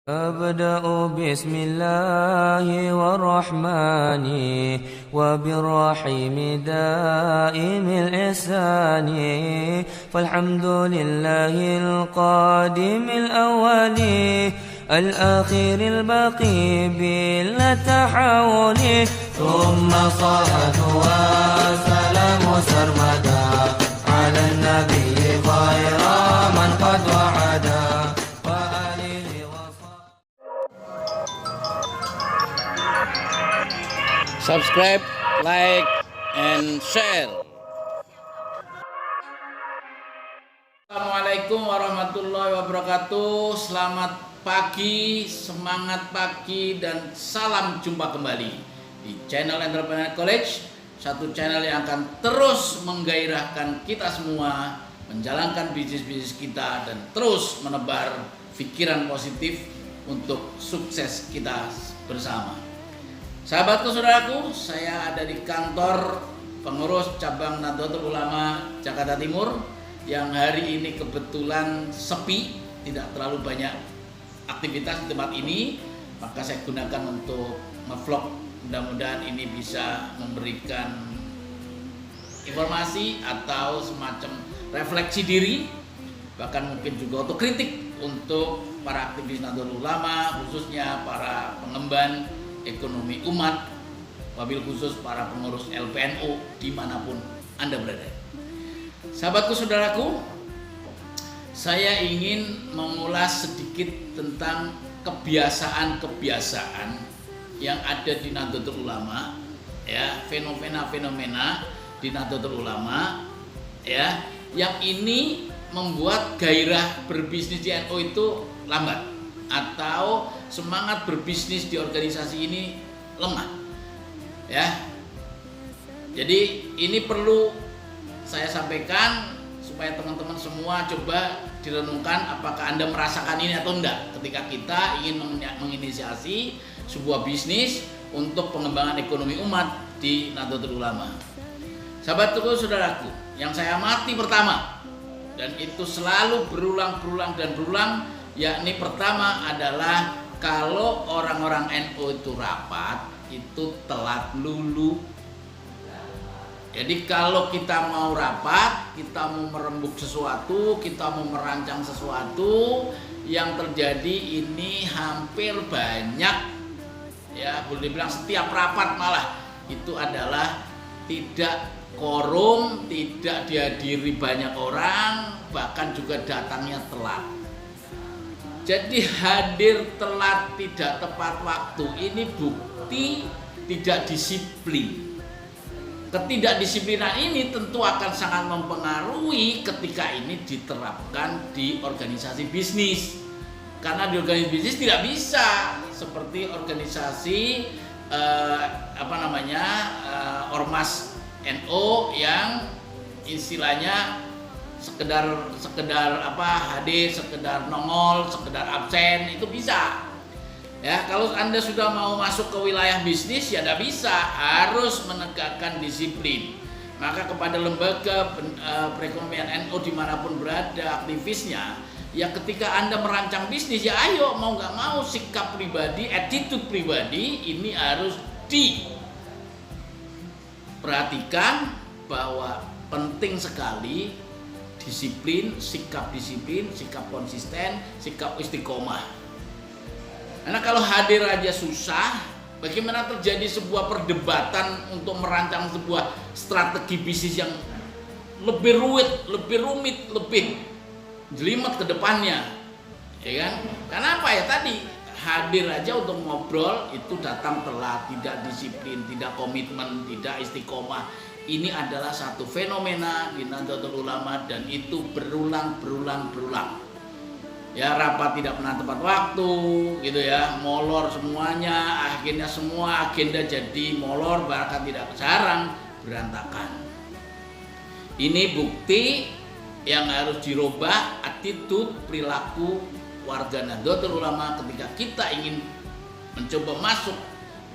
أبدأ بسم الله والرحمن وبالرحيم دائم الإحسان فالحمد لله القادم الأول الآخر الباقي بلا تحول ثم صلاة وسلام سرمدا على النبي خير من قد وعدا. Subscribe, like, and share. Assalamualaikum warahmatullahi wabarakatuh. Selamat pagi, semangat pagi, dan salam jumpa kembali di channel Entrepreneur College. Satu channel yang akan terus menggairahkan kita semua menjalankan bisnis-bisnis kita dan terus menebar pikiran positif untuk sukses kita bersama. Sahabatku, saudaraku, saya ada di kantor pengurus cabang Nahdlatul Ulama Jakarta Timur yang hari ini kebetulan sepi, tidak terlalu banyak aktivitas di tempat ini, maka saya gunakan untuk nge-vlog. Mudah-mudahan ini bisa memberikan informasi atau semacam refleksi diri, bahkan mungkin juga otokritik untuk para aktivis Nahdlatul Ulama, khususnya para pengemban ekonomi umat, wabil khusus para pengurus LPNU dimanapun Anda berada. Sahabatku, saudaraku, saya ingin mengulas sedikit tentang kebiasaan-kebiasaan yang ada di Nahdlatul Ulama, ya, fenomena-fenomena di Nahdlatul Ulama, ya, yang ini membuat gairah berbisnis di NU itu lambat atau semangat berbisnis di organisasi ini lemah, ya. Jadi ini perlu saya sampaikan supaya teman-teman semua coba direnungkan apakah Anda merasakan ini atau enggak ketika kita ingin menginisiasi sebuah bisnis untuk pengembangan ekonomi umat di Nahdlatul Ulama. Sahabatku, saudaraku, yang saya amati pertama, dan itu selalu berulang dan berulang, yakni pertama adalah kalau orang-orang NU itu rapat itu telat lulu. Jadi kalau kita mau rapat, kita mau merembuk sesuatu, kita mau merancang sesuatu, yang terjadi ini hampir banyak, ya boleh dibilang setiap rapat malah itu adalah tidak quorum, tidak dihadiri banyak orang, bahkan juga datangnya telat. Jadi hadir telat, tidak tepat waktu, ini bukti tidak disiplin. Ketidakdisiplinan ini tentu akan sangat mempengaruhi ketika ini diterapkan di organisasi bisnis. Karena di organisasi bisnis tidak bisa seperti organisasi ormas NU yang istilahnya sekedar hadir, sekedar nongol, sekedar absen, itu bisa. Ya, kalau Anda sudah mau masuk ke wilayah bisnis ya tidak bisa, harus menegakkan disiplin. Maka kepada lembaga perekonomian NU dimanapun berada aktivisnya, ya ketika Anda merancang bisnis ya ayo mau nggak mau sikap pribadi, attitude pribadi ini harus diperhatikan bahwa penting sekali disiplin, sikap konsisten, sikap istiqomah. Karena kalau hadir aja susah, bagaimana terjadi sebuah perdebatan untuk merancang sebuah strategi bisnis yang lebih rumit, lebih jelimet ke depannya, ya kan? Karena apa ya tadi, hadir aja untuk ngobrol itu datang telat, tidak disiplin, tidak komitmen, tidak istiqomah. Ini adalah satu fenomena di Nahdlatul Ulama dan itu berulang. Ya, rapat tidak pernah tepat waktu, gitu ya, molor semuanya, akhirnya semua agenda jadi molor, bahkan tidak jarang berantakan. Ini bukti yang harus dirubah attitude, perilaku warga Nahdlatul Ulama ketika kita ingin mencoba masuk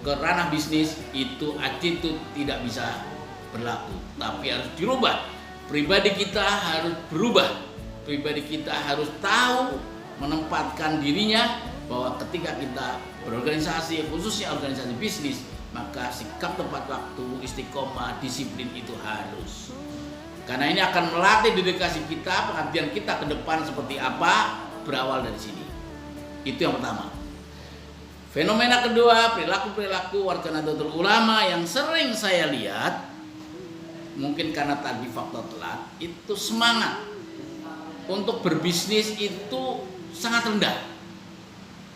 ke ranah bisnis, itu attitude tidak bisa berlaku, tapi harus dirubah. Pribadi kita harus berubah, pribadi kita harus tahu menempatkan dirinya bahwa ketika kita berorganisasi, khususnya organisasi bisnis, maka sikap tepat waktu, istiqomah, disiplin itu harus. Karena ini akan melatih dedikasi kita, pengabdian kita ke depan seperti apa, berawal dari sini. Itu yang pertama. Fenomena kedua, perilaku-perilaku warga Nahdlatul Ulama yang sering saya lihat, mungkin karena tadi faktor telat, itu semangat untuk berbisnis itu sangat rendah.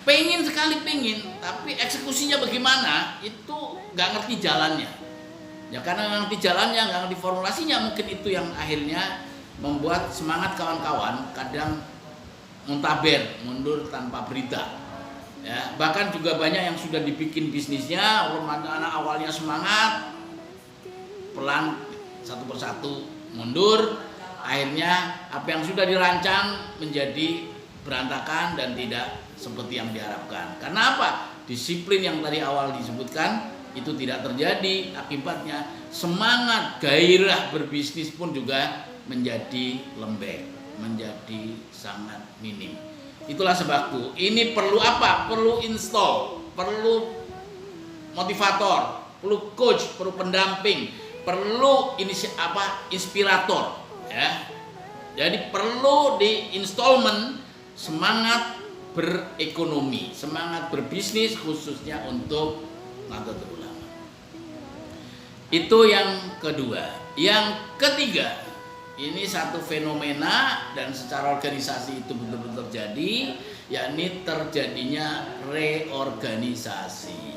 Pengen sekali pengen, tapi eksekusinya bagaimana itu nggak ngerti jalannya. Ya karena nggak ngerti jalannya, nggak ngerti formulasinya, mungkin itu yang akhirnya membuat semangat kawan-kawan kadang muntaber, mundur tanpa berita. Ya, bahkan juga banyak yang sudah dibikin bisnisnya, anak awalnya semangat, pelan satu persatu mundur, akhirnya apa yang sudah dirancang menjadi berantakan dan tidak seperti yang diharapkan. Karena apa? Disiplin yang tadi awal disebutkan itu tidak terjadi, akibatnya semangat gairah berbisnis pun juga menjadi lembek, menjadi sangat minim. Itulah sebabku ini perlu apa? Perlu install, perlu motivator, perlu coach, perlu pendamping, perlu inspirator, ya. Jadi perlu di installment semangat berekonomi, semangat berbisnis khususnya untuk Nahdlatul Ulama. Itu yang kedua. Yang ketiga, ini satu fenomena dan secara organisasi itu betul-betul terjadi, yakni terjadinya reorganisasi.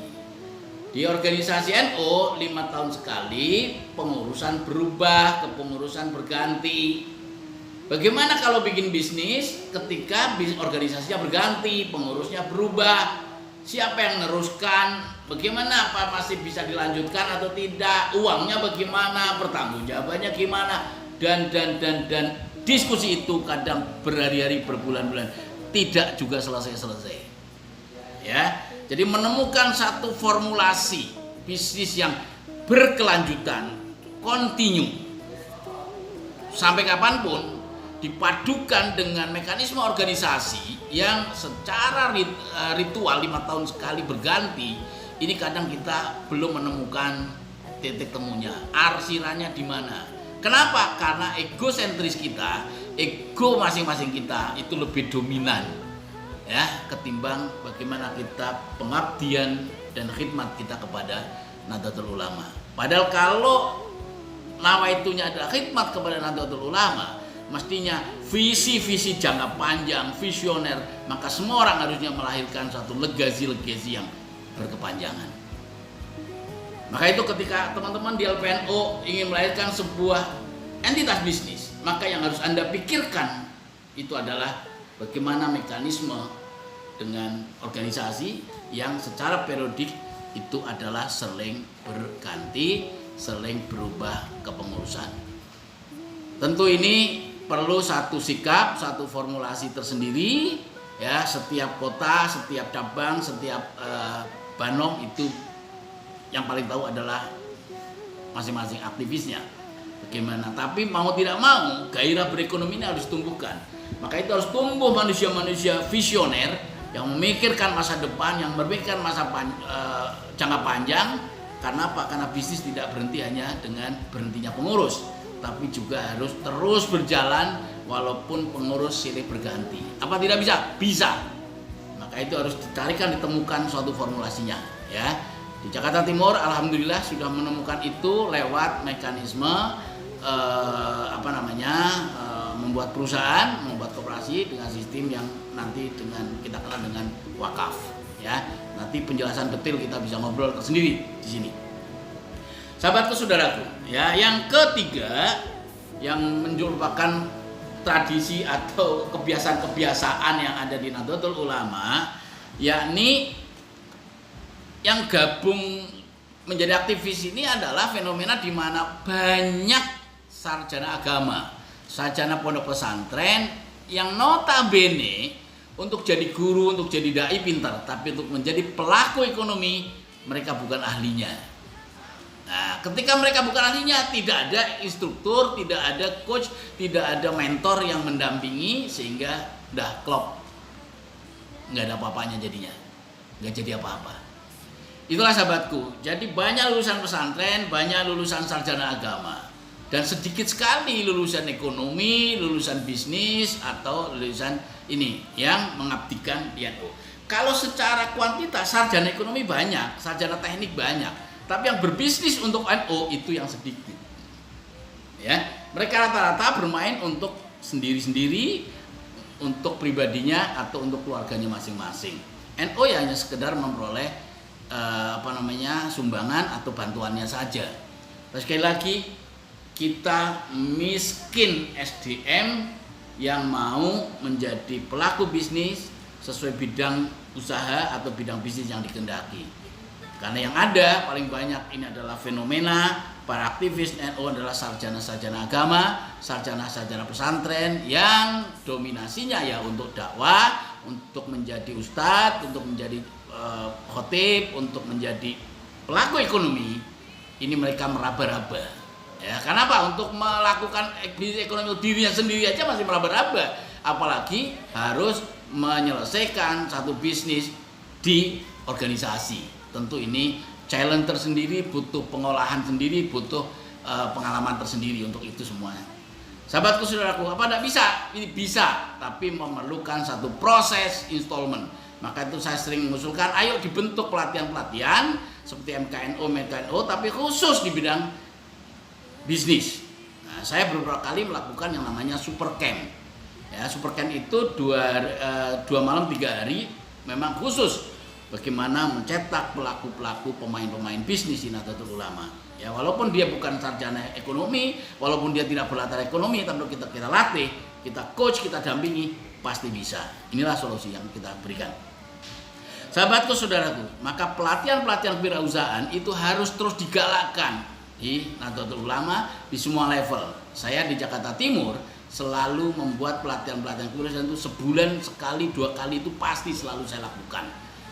Di organisasi NU 5 tahun sekali pengurusan berubah, kepengurusan berganti. Bagaimana kalau bikin bisnis ketika organisasinya berganti, pengurusnya berubah? Siapa yang meneruskan? Bagaimana, apa masih bisa dilanjutkan atau tidak? Uangnya bagaimana? Pertanggungjawabannya gimana? Dan diskusi itu kadang berhari-hari, berbulan-bulan, tidak juga selesai-selesai. Ya, jadi menemukan satu formulasi bisnis yang berkelanjutan, kontinu, sampai kapanpun, dipadukan dengan mekanisme organisasi yang secara ritual 5 tahun sekali berganti. Ini kadang kita belum menemukan titik temunya, arsirannya di mana. Kenapa? Karena egosentris kita, ego masing-masing kita itu lebih dominan, ya, ketimbang bagaimana kita pengabdian dan khidmat kita kepada Nahdlatul Ulama. Padahal kalau nawaitunya adalah khidmat kepada Nahdlatul Ulama, mestinya visi-visi jangka panjang, visioner, maka semua orang harusnya melahirkan satu legasi-legasi yang berkepanjangan. Maka itu ketika teman-teman di LPNU ingin melahirkan sebuah entitas bisnis, maka yang harus Anda pikirkan itu adalah bagaimana mekanisme dengan organisasi yang secara periodik itu adalah seling berganti, seling berubah kepengurusan. Tentu ini perlu satu sikap, satu formulasi tersendiri, ya, setiap kota, setiap cabang, setiap banom itu yang paling tahu adalah masing-masing aktivisnya bagaimana. Tapi mau tidak mau gairah berekonomi ini harus tumbuhkan. Maka itu harus tumbuh manusia-manusia visioner yang memikirkan masa depan, yang memikirkan jangka panjang. Karena apa? Karena bisnis tidak berhenti hanya dengan berhentinya pengurus, tapi juga harus terus berjalan walaupun pengurus silih berganti. Apa tidak bisa? Bisa. Maka itu harus dicarikan, ditemukan suatu formulasinya, ya. Di Jakarta Timur alhamdulillah sudah menemukan itu lewat mekanisme membuat perusahaan, membuat koperasi dengan sistem yang nanti dengan kita kenal dengan wakaf, ya. Nanti penjelasan detail kita bisa ngobrol sendiri di sini. Sahabatku, saudaraku, ya, yang ketiga yang merupakan tradisi atau kebiasaan-kebiasaan yang ada di Nahdlatul Ulama, yakni yang gabung menjadi aktivis ini adalah fenomena di mana banyak sarjana agama, sarjana pondok pesantren yang notabene untuk jadi guru, untuk jadi dai pintar, tapi untuk menjadi pelaku ekonomi mereka bukan ahlinya. Nah, ketika mereka bukan ahlinya, tidak ada instruktur, tidak ada coach, tidak ada mentor yang mendampingi sehingga udah klop. nggak ada apa-apanya jadinya, nggak jadi apa-apa. Itulah sahabatku, jadi banyak lulusan pesantren, banyak lulusan sarjana agama, dan sedikit sekali lulusan ekonomi, lulusan bisnis, atau lulusan ini yang mengabdikan di NU. Kalau secara kuantitas sarjana ekonomi banyak, sarjana teknik banyak, tapi yang berbisnis untuk NU itu yang sedikit. Ya, mereka rata-rata bermain untuk sendiri-sendiri, untuk pribadinya atau untuk keluarganya masing-masing. NU ya hanya sekedar memperoleh sumbangan atau bantuannya saja. Terus sekali lagi, kita miskin SDM yang mau menjadi pelaku bisnis sesuai bidang usaha atau bidang bisnis yang dikehendaki. Karena yang ada paling banyak ini adalah fenomena para aktivis NU adalah sarjana-sarjana agama, sarjana-sarjana pesantren yang dominasinya ya untuk dakwah, untuk menjadi ustadz, untuk menjadi khotib, untuk menjadi pelaku ekonomi. Ini mereka meraba-raba. Ya, kenapa? Untuk melakukan bisnis ekonomi dirinya sendiri aja masih meraba-raba, apalagi harus menyelesaikan satu bisnis di organisasi. Tentu ini challenge tersendiri, butuh pengolahan sendiri, butuh pengalaman tersendiri untuk itu semuanya. Sahabatku, saudaraku, apa tidak bisa? Ini bisa, tapi memerlukan satu proses installment. Maka itu saya sering mengusulkan, ayo dibentuk pelatihan-pelatihan seperti MKNU, tapi khusus di bidang bisnis. Nah, saya beberapa kali melakukan yang namanya super camp. Ya, super camp itu 2 malam 3 hari, memang khusus bagaimana mencetak pelaku-pelaku pemain-pemain bisnis di Nahdlatul Ulama. Ya, walaupun dia bukan sarjana ekonomi, walaupun dia tidak berlatar ekonomi, tapi kita latih, kita coach, kita dampingi, pasti bisa. Inilah solusi yang kita berikan. Sahabatku, saudaraku, maka pelatihan-pelatihan kewirausahaan itu harus terus digalakkan di Nahdlatul Ulama di semua level. Saya di Jakarta Timur selalu membuat pelatihan-pelatihan kewirausahaan itu sebulan sekali, 2 kali itu pasti selalu saya lakukan.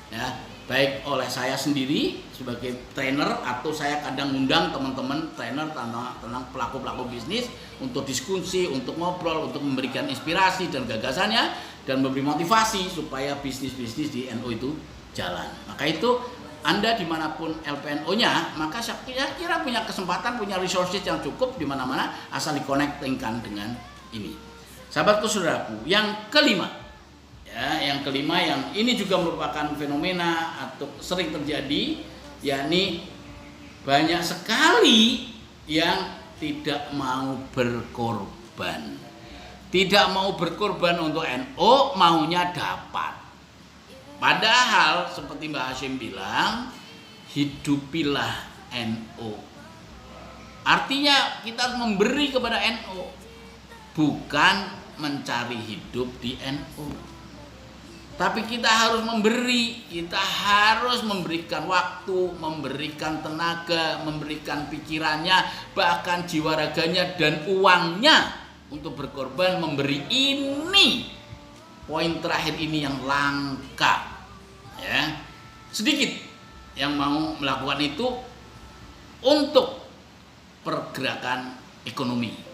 Ya, baik oleh saya sendiri sebagai trainer atau saya kadang undang teman-teman trainer tentang pelaku-pelaku bisnis untuk diskusi, untuk ngobrol, untuk memberikan inspirasi dan gagasannya dan memberi motivasi supaya bisnis-bisnis di NU itu jalan. Maka itu Anda dimanapun LPNO-nya, maka saya kira punya kesempatan, punya resources yang cukup di mana-mana asal dikoneksikan dengan ini. Sahabatku, saudaraku, yang kelima, yang ini juga merupakan fenomena atau sering terjadi, yakni banyak sekali yang tidak mau berkorban. Tidak mau berkorban untuk NU, maunya dapat. Padahal seperti Mbah Hashim bilang, hidupilah NU. Artinya kita harus memberi kepada NU, bukan mencari hidup di NU. Tapi kita harus memberi, kita harus memberikan waktu, memberikan tenaga, memberikan pikirannya, bahkan jiwa raganya dan uangnya untuk berkorban memberi. Ini poin terakhir ini yang langka. Ya, sedikit yang mau melakukan itu untuk pergerakan ekonomi.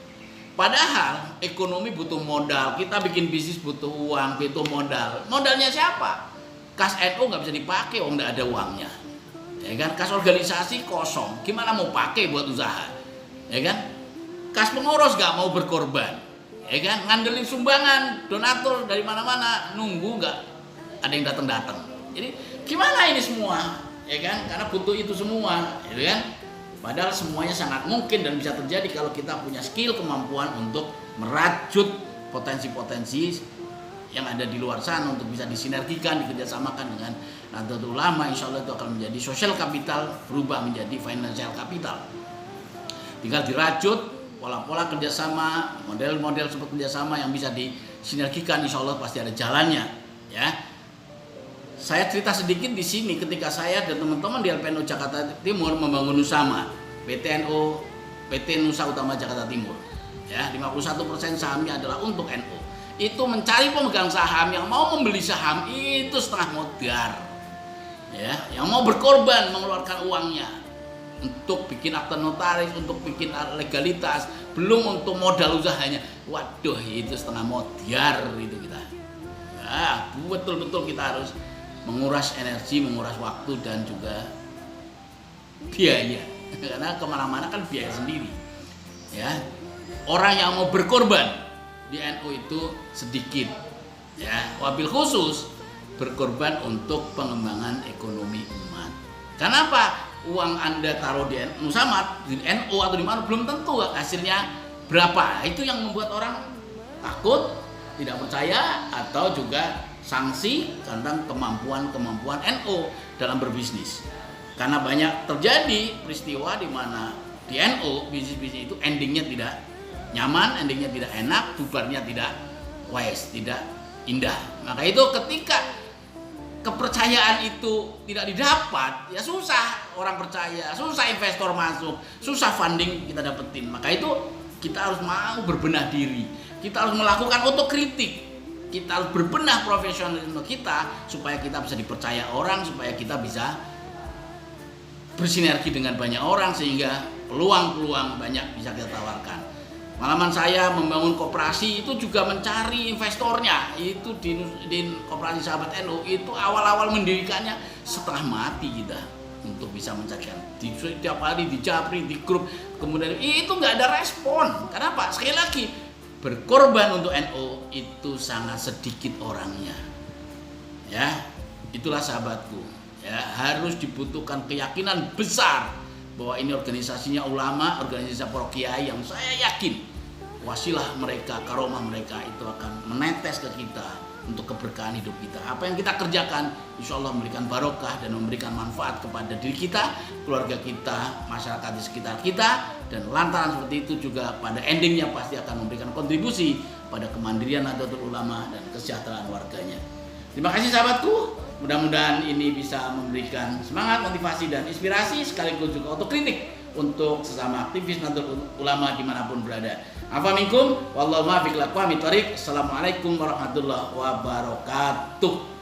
Padahal ekonomi butuh modal, kita bikin bisnis butuh uang, butuh modal. Modalnya siapa? Kas NU nggak bisa dipakai, nggak ada uangnya. Ya kan, kas organisasi kosong, gimana mau pakai buat usaha? Ya kan, kas pengurus nggak mau berkorban, ya kan, ngandelin sumbangan, donatur dari mana-mana, nunggu nggak ada yang datang-datang. Jadi gimana ini semua? Ya kan, karena butuh itu semua, ya kan. Padahal semuanya sangat mungkin dan bisa terjadi kalau kita punya skill, kemampuan untuk merajut potensi-potensi yang ada di luar sana untuk bisa disinergikan, dikerjasamakan dengan Nahdlatul Ulama. Insya Allah itu akan menjadi social capital, berubah menjadi financial capital. Tinggal dirajut pola-pola kerjasama, model-model seperti kerjasama yang bisa disinergikan, insya Allah pasti ada jalannya. Ya, saya cerita sedikit di sini ketika saya dan teman-teman di LPNU Jakarta Timur membangun Nusama, PT Nusa Utama Jakarta Timur. Ya, 51% sahamnya adalah untuk NU. Itu mencari pemegang saham yang mau membeli saham itu setengah modal. Ya, yang mau berkorban mengeluarkan uangnya untuk bikin akta notaris, untuk bikin legalitas, belum untuk modal usahanya. Waduh, itu setengah modal itu kita. Betul-betul kita harus menguras energi, menguras waktu dan juga biaya. Karena kemana-mana kan biaya sendiri. Ya, orang yang mau berkorban di NU itu sedikit. Ya, wabil khusus berkorban untuk pengembangan ekonomi umat. Kenapa? Uang Anda taruh di NU Samad, di NU atau di mana belum tentu hasilnya berapa. Itu yang membuat orang takut, tidak percaya, atau juga sanksi tentang kemampuan NU dalam berbisnis. Karena banyak terjadi peristiwa di mana di NU bisnis-bisnis itu endingnya tidak nyaman, endingnya tidak enak, bubarnya tidak wise, tidak indah. Maka itu ketika kepercayaan itu tidak didapat, ya susah orang percaya, susah investor masuk, susah funding kita dapetin. Maka itu kita harus mau berbenah diri, kita harus melakukan otokritik, kita harus berbenah profesionalisme kita supaya kita bisa dipercaya orang, supaya kita bisa bersinergi dengan banyak orang sehingga peluang-peluang banyak bisa kita tawarkan. Pengalaman saya membangun koperasi itu juga mencari investornya. Itu di koperasi Sahabat NU itu awal-awal mendirikannya setengah mati kita untuk bisa mencarikan. Setiap hari di Japri, di grup, kemudian itu nggak ada respon. Kenapa? Sekali lagi, berkorban untuk NU itu sangat sedikit orangnya. Ya, itulah sahabatku. Ya, harus dibutuhkan keyakinan besar bahwa ini organisasinya ulama, organisasi para kiai yang saya yakin wasilah mereka, karomah mereka itu akan menetes ke kita untuk keberkahan hidup kita. Apa yang kita kerjakan insya Allah memberikan barokah dan memberikan manfaat kepada diri kita, keluarga kita, masyarakat di sekitar kita, dan lantaran seperti itu juga pada endingnya pasti akan memberikan kontribusi pada kemandirian Nahdlatul Ulama dan kesejahteraan warganya. Terima kasih sahabatku. Mudah-mudahan ini bisa memberikan semangat, motivasi, dan inspirasi sekaligus juga otokritik untuk sesama aktivis Nahdlatul Ulama dimanapun berada. Afa minkum, wallahu muwaffiq ila aqwamit thoriq. Assalamualaikum warahmatullahi wabarakatuh.